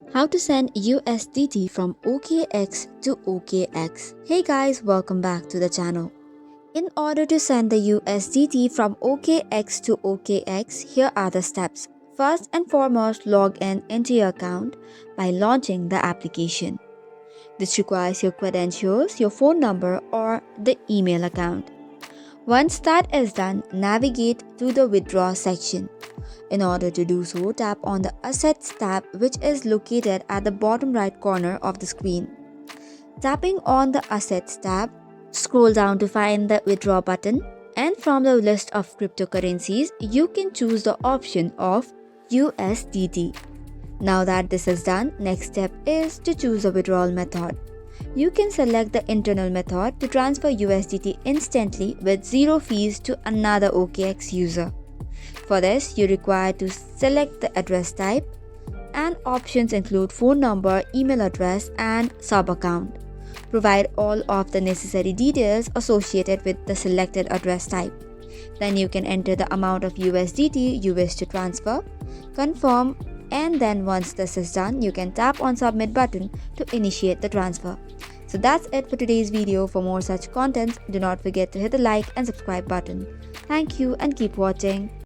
How to send USDT from OKX to OKX. Hey guys, welcome back to the channel. In order to send the USDT from OKX to OKX, here are the steps. First and foremost, log in into your account by launching the application. This requires your credentials, your phone number, or the email account. Once that is done, navigate to the withdraw section. In order to do so, tap on the Assets tab, which is located at the bottom right corner of the screen. Tapping on the Assets tab, scroll down to find the Withdraw button, and from the list of cryptocurrencies, you can choose the option of USDT. Now that this is done, next step is to choose a withdrawal method. You can select the internal method to transfer USDT instantly with zero fees to another OKX user. For this, you require to select the address type, and options include phone number, email address, and sub-account. Provide all of the necessary details associated with the selected address type. Then you can enter the amount of USDT you wish to transfer, confirm, and then once this is done, you can tap on Submit button to initiate the transfer. So that's it for today's video. For more such content, do not forget to hit the like and subscribe button. Thank you and keep watching.